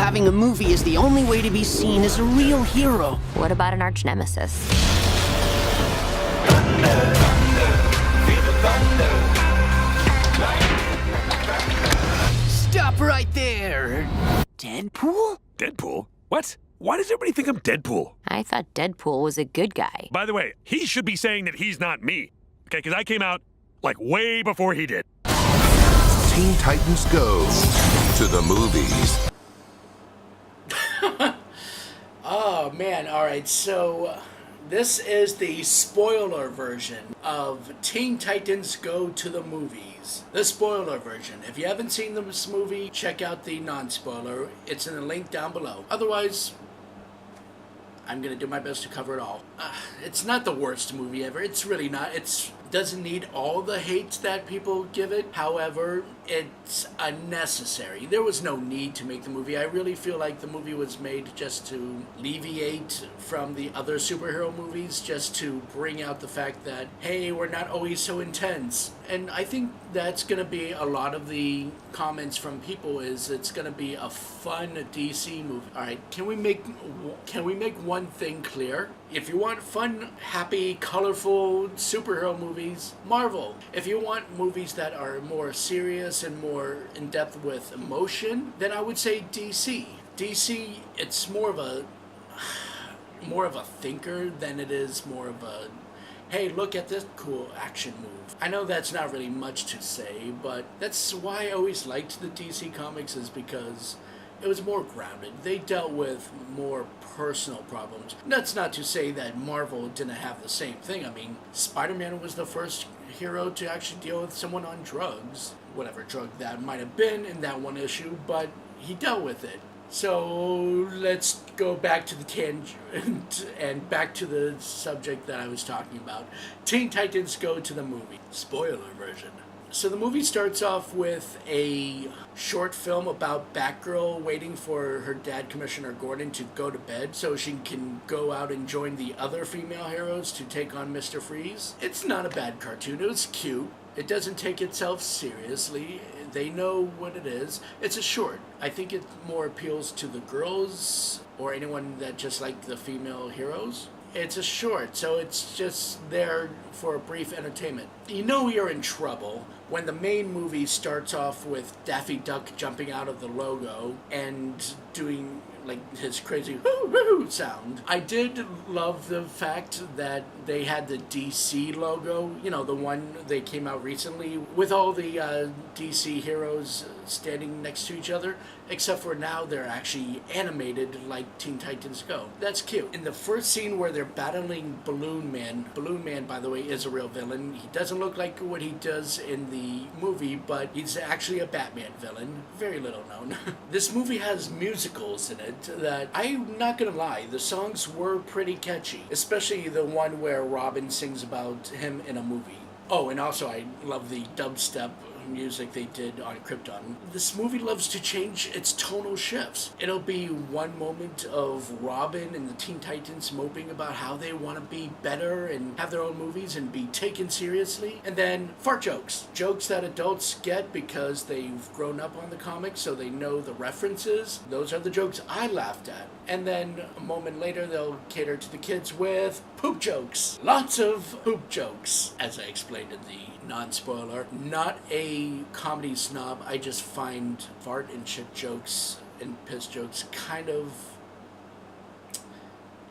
having a movie is the only way to be seen as a real hero. What about an arch nemesis? Stop right there! Deadpool? Deadpool? What? Why does everybody think I'm Deadpool? I thought Deadpool was a good guy. By the way, he should be saying that he's not me. Okay, because I came out, like, way before he did. Teen Titans Go to the movies. Oh, man. All right, so this is the spoiler version of Teen Titans Go to the Movies. The spoiler version. If you haven't seen this movie, check out the non-spoiler. It's in the link down below. Otherwise, I'm going to do my best to cover it all. It's not the worst movie ever. It's really not. It doesn't need all the hate that people give it. However, it's unnecessary. There was no need to make the movie. I really feel like the movie was made just to alleviate from the other superhero movies, just to bring out the fact that, hey, we're not always so intense. And I think that's going to be a lot of the comments from people, is it's going to be a fun DC movie. All right, can we make one thing clear? If you want fun, happy, colorful superhero movies, Marvel. If you want movies that are more serious and more in-depth with emotion, then I would say DC. DC, it's more of a thinker than it is more of a, hey, look at this cool action move. I know that's not really much to say, but that's why I always liked the DC comics, is because it was more grounded. They dealt with more personal problems. That's not to say that Marvel didn't have the same thing. I mean, Spider-Man was the first hero to actually deal with someone on drugs, whatever drug that might have been in that one issue, but he dealt with it. So let's go back to the tangent and back to the subject that I was talking about. Teen Titans Go to the Movie. Spoiler version. So the movie starts off with a short film about Batgirl waiting for her dad, Commissioner Gordon, to go to bed so she can go out and join the other female heroes to take on Mr. Freeze. It's not a bad cartoon. It was cute. It doesn't take itself seriously. They know what it is. It's a short. I think it more appeals to the girls or anyone that just like the female heroes. It's a short, so it's just there for a brief entertainment. You know you're in trouble when the main movie starts off with Daffy Duck jumping out of the logo and doing like his crazy woo-woo sound. I did love the fact that they had the DC logo, you know, the one they came out recently, with all the DC heroes standing next to each other, except for now they're actually animated like Teen Titans Go. That's cute. In the first scene where they're battling Balloon Man, by the way, is a real villain. He doesn't look like what he does in the movie, but he's actually a Batman villain. Very little known. This movie has musicals in it that, I'm not gonna lie, the songs were pretty catchy, especially the one where Robin sings about him in a movie. Oh, and also I love the dubstep music they did on Krypton. This movie loves to change its tonal shifts. It'll be one moment of Robin and the Teen Titans moping about how they want to be better and have their own movies and be taken seriously, and then fart jokes. Jokes that adults get because they've grown up on the comics, so they know the references. Those are the jokes I laughed at. And then a moment later they'll cater to the kids with poop jokes. Lots of poop jokes, as I explained in the non-spoiler. Not a comedy snob, I just find fart and shit jokes and piss jokes kind of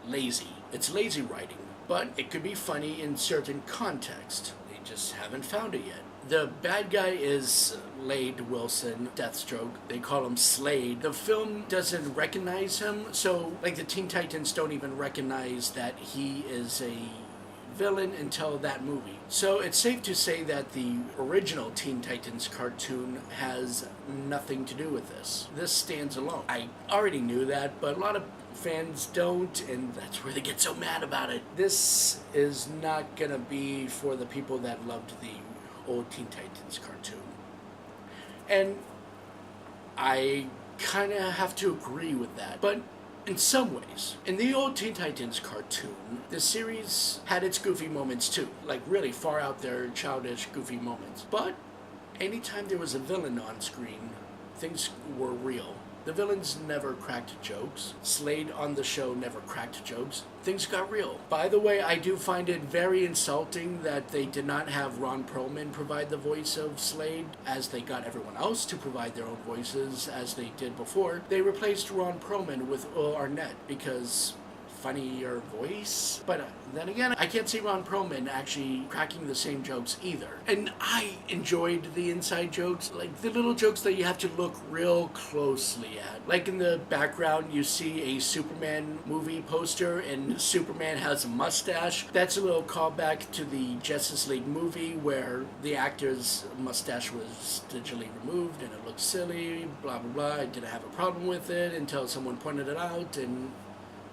lazy. It's lazy writing, but it could be funny in certain context. They just haven't found it yet. The bad guy is Slade Wilson, Deathstroke. They call him Slade. The film doesn't recognize him, so like the Teen Titans don't even recognize that he is a villain until that movie. So it's safe to say that the original Teen Titans cartoon has nothing to do with this. This stands alone. I already knew that, but a lot of fans don't, and that's where they get so mad about it. This is not gonna be for the people that loved the old Teen Titans cartoon. And I kind of have to agree with that. But in some ways, in the old Teen Titans cartoon, the series had its goofy moments too. Like really far out there, childish, goofy moments. But anytime there was a villain on screen, things were real. The villains never cracked jokes. Slade on the show never cracked jokes. Things got real. By the way, I do find it very insulting that they did not have Ron Perlman provide the voice of Slade, as they got everyone else to provide their own voices as they did before. They replaced Ron Perlman with Will Arnett because funnier voice. But then again, I can't see Ron Perlman actually cracking the same jokes either. And I enjoyed the inside jokes, like the little jokes that you have to look real closely at. Like in the background, you see a Superman movie poster and Superman has a mustache. That's a little callback to the Justice League movie where the actor's mustache was digitally removed and it looked silly, blah, blah, blah. I didn't have a problem with it until someone pointed it out, and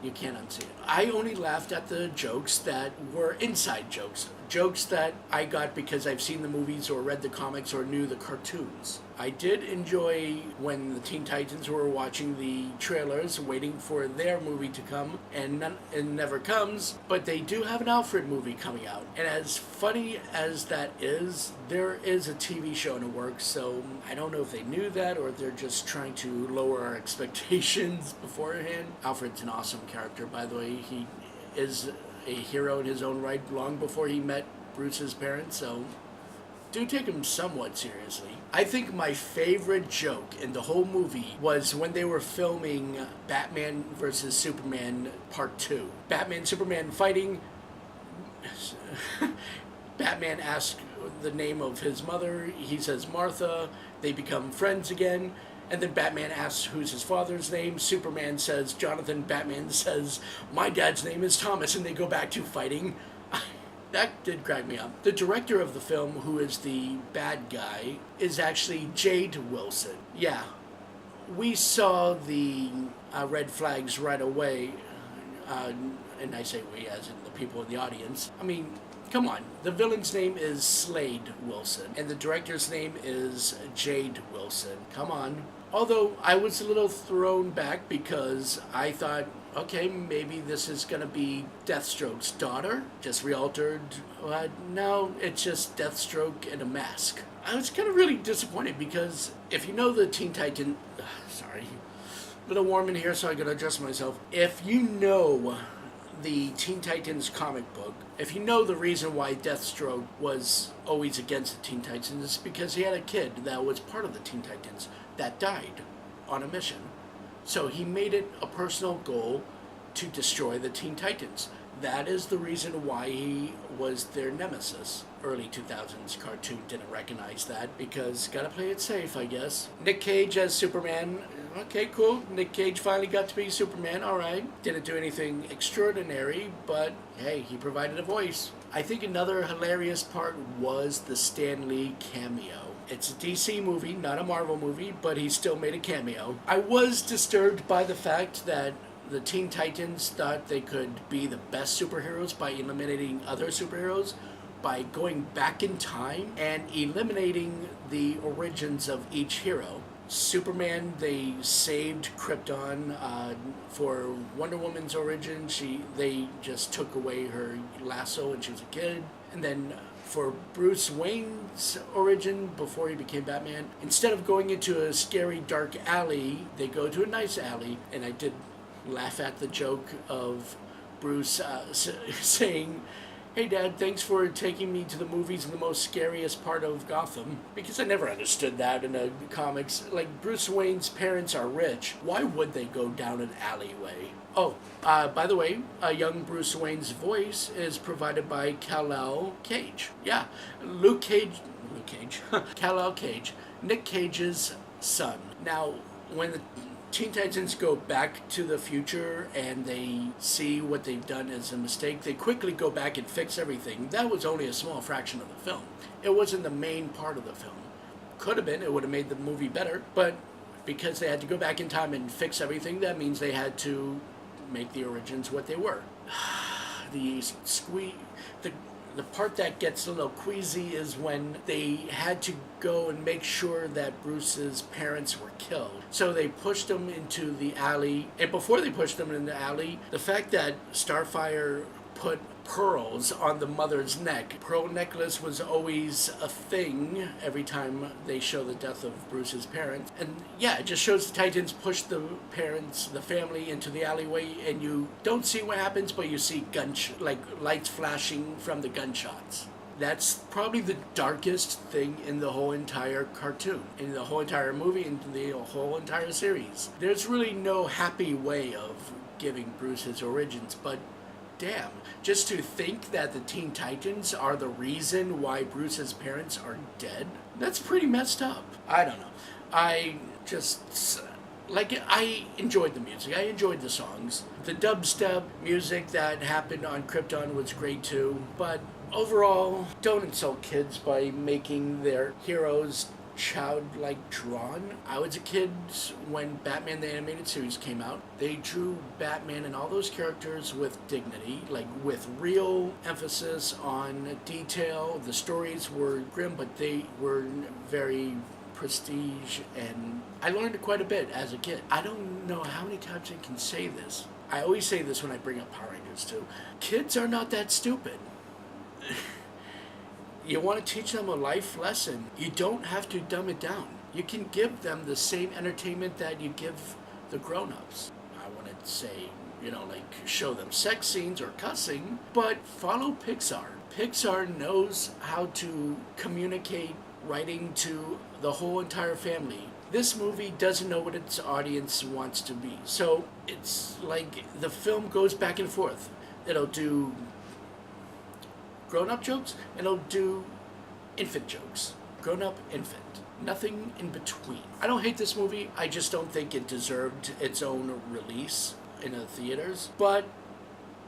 you can't unsee it. I only laughed at the jokes that were inside jokes. Jokes that I got because I've seen the movies or read the comics or knew the cartoons. I did enjoy when the Teen Titans were watching the trailers, waiting for their movie to come, and it never comes, but they do have an Alfred movie coming out. And as funny as that is, there is a TV show in the works, so I don't know if they knew that or they're just trying to lower our expectations beforehand. Alfred's an awesome character, by the way. He is a hero in his own right long before he met Bruce's parents, so do take him somewhat seriously. I think my favorite joke in the whole movie was when they were filming Batman vs. Superman Part 2. Batman, Superman fighting. Batman asks the name of his mother. He says Martha. They become friends again. And then Batman asks who's his father's name. Superman says Jonathan. Batman says, my dad's name is Thomas. And they go back to fighting. That did crack me up. The director of the film, who is the bad guy, is actually Jade Wilson. Yeah, we saw the red flags right away. And I say we as in the people in the audience. I mean, come on. The villain's name is Slade Wilson. And the director's name is Jade Wilson. Come on. Although I was a little thrown back because I thought, okay, maybe this is going to be Deathstroke's daughter, just re-altered. No, it's just Deathstroke in a mask. I was kind of really disappointed because if you know the Teen Titan... sorry. A little warm in here, so I got to adjust myself. If you know the Teen Titans comic book, if you know the reason why Deathstroke was always against the Teen Titans, it's because he had a kid that was part of the Teen Titans that died on a mission. So he made it a personal goal to destroy the Teen Titans. That is the reason why he was their nemesis. Early 2000s cartoon didn't recognize that because gotta play it safe, I guess. Nick Cage as Superman. Okay, cool. Nick Cage finally got to be Superman. All right. Didn't do anything extraordinary, but hey, he provided a voice. I think another hilarious part was the Stan Lee cameo. It's a DC movie, not a Marvel movie, but he still made a cameo. I was disturbed by the fact that the Teen Titans thought they could be the best superheroes by eliminating other superheroes, by going back in time and eliminating the origins of each hero. Superman, they saved Krypton. For Wonder Woman's origin, they just took away her lasso when she was a kid. And then for Bruce Wayne's origin, before he became Batman, instead of going into a scary dark alley, they go to a nice alley. And I did laugh at the joke of Bruce saying, hey Dad, thanks for taking me to the movies in the most scariest part of Gotham. Because I never understood that in the comics. Like, Bruce Wayne's parents are rich. Why would they go down an alleyway? Oh, by the way, young Bruce Wayne's voice is provided by Kal-El Cage. Yeah, Kal-El Cage, Nick Cage's son. Now, when the Teen Titans go back to the future and they see what they've done as a mistake, they quickly go back and fix everything. That was only a small fraction of the film. It wasn't the main part of the film. Could have been, it would have made the movie better, but because they had to go back in time and fix everything, that means they had to make the origins what they were. The part that gets a little queasy is when they had to go and make sure that Bruce's parents were killed. So they pushed him into the alley. And before they pushed him in the alley, the fact that Starfire put pearls on the mother's neck. Pearl necklace was always a thing every time they show the death of Bruce's parents. And yeah, it just shows the Titans push the parents, the family, into the alleyway, and you don't see what happens, but you see lights flashing from the gunshots. That's probably the darkest thing in the whole entire cartoon, in the whole entire movie, in the whole entire series. There's really no happy way of giving Bruce his origins, but damn, just to think that the Teen Titans are the reason why Bruce's parents are dead, that's pretty messed up. I don't know. I enjoyed the music. I enjoyed the songs. The dubstep music that happened on Krypton was great too, but overall, don't insult kids by making their heroes child-like drawn. I was a kid when Batman the Animated Series came out. They drew Batman and all those characters with dignity, like with real emphasis on detail. The stories were grim, but they were very prestige, and I learned quite a bit as a kid. I don't know how many times I can say this. I always say this when I bring up Power Rangers too. Kids are not that stupid. You want to teach them a life lesson, you don't have to dumb it down. You can give them the same entertainment that you give the grown-ups. I want to say, show them sex scenes or cussing, but follow Pixar. Pixar knows how to communicate writing to the whole entire family. This movie doesn't know what its audience wants to be. So it's like the film goes back and forth. It'll do grown-up jokes, and it'll do infant jokes. Grown-up, infant. Nothing in between. I don't hate this movie, I just don't think it deserved its own release in the theaters, but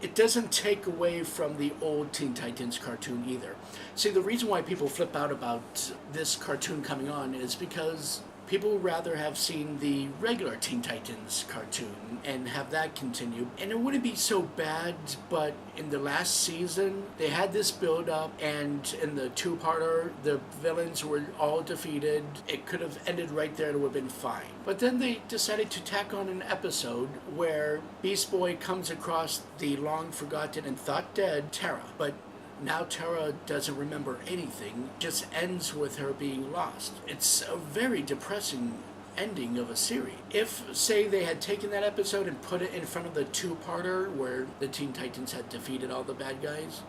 it doesn't take away from the old Teen Titans cartoon either. See, the reason why people flip out about this cartoon coming on is because people would rather have seen the regular Teen Titans cartoon and have that continue. And it wouldn't be so bad, but in the last season, they had this build up, and in the two-parter, the villains were all defeated. It could have ended right there and it would have been fine. But then they decided to tack on an episode where Beast Boy comes across the long-forgotten and thought dead Terra. But now Terra doesn't remember anything, just ends with her being lost. It's a very depressing ending of a series. If, say, they had taken that episode and put it in front of the two-parter where the Teen Titans had defeated all the bad guys,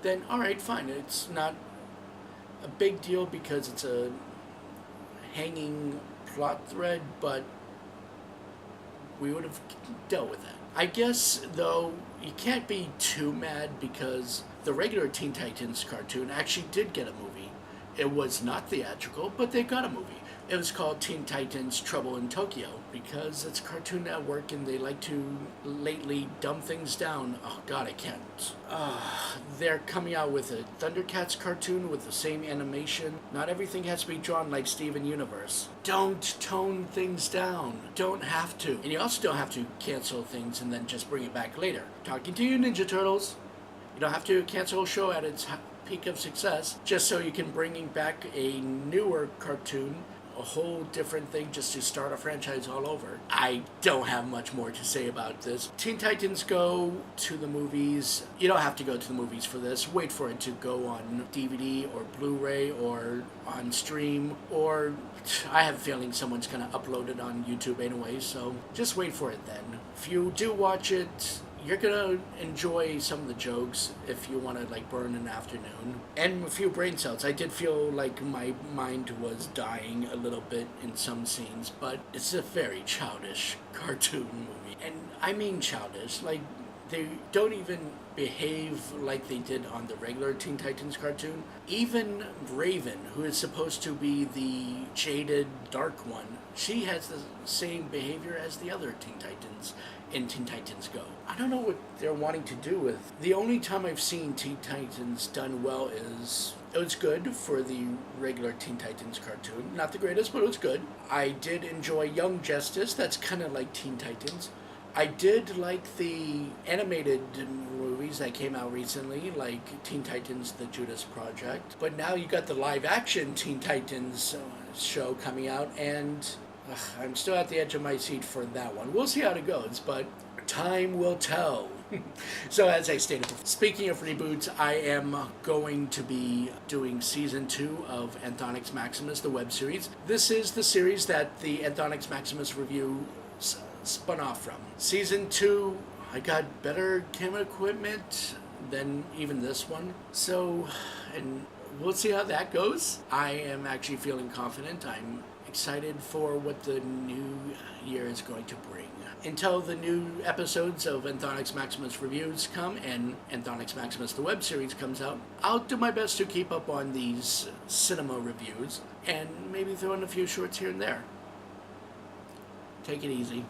then alright, fine. It's not a big deal because it's a hanging plot thread, but we would have dealt with that. I guess, though, you can't be too mad because the regular Teen Titans cartoon actually did get a movie. It was not theatrical, but they got a movie. It was called Teen Titans Trouble in Tokyo because it's Cartoon Network and they like to lately dumb things down. Oh god, I can't. They're coming out with a Thundercats cartoon with the same animation. Not everything has to be drawn like Steven Universe. Don't tone things down. Don't have to. And you also don't have to cancel things and then just bring it back later. Talking to you, Ninja Turtles. You don't have to cancel a show at its peak of success just so you can bring back a newer cartoon, a whole different thing just to start a franchise all over. I don't have much more to say about this. Teen Titans Go to the movies. You don't have to go to the movies for this. Wait for it to go on DVD or Blu-ray or on stream, or I have a feeling someone's going to upload it on YouTube anyway, so just wait for it then. If you do watch it, you're gonna enjoy some of the jokes if you want to burn an afternoon. And a few brain cells. I did feel like my mind was dying a little bit in some scenes, but it's a very childish cartoon movie. And I mean childish, they don't even behave like they did on the regular Teen Titans cartoon. Even Raven, who is supposed to be the jaded, dark one, she has the same behavior as the other Teen Titans in Teen Titans Go. I don't know what they're wanting to do with. The only time I've seen Teen Titans done well is it was good for the regular Teen Titans cartoon. Not the greatest, but it was good. I did enjoy Young Justice. That's kind of like Teen Titans. I did like the animated movies that came out recently, like Teen Titans The Judas Project. But now you got the live-action Teen Titans show coming out, and I'm still at the edge of my seat for that one. We'll see how it goes, but time will tell. So as I stated, speaking of reboots, I am going to be doing season 2 of Anthonix Maximus, the web series. This is the series that the Anthonix Maximus review spun off from. Season 2, I got better camera equipment than even this one. So, and we'll see how that goes. I am actually feeling confident. I'm excited for what the new year is going to bring. Until the new episodes of Anthonix Maximus reviews come and Anthonix Maximus the web series comes out, I'll do my best to keep up on these cinema reviews and maybe throw in a few shorts here and there. Take it easy.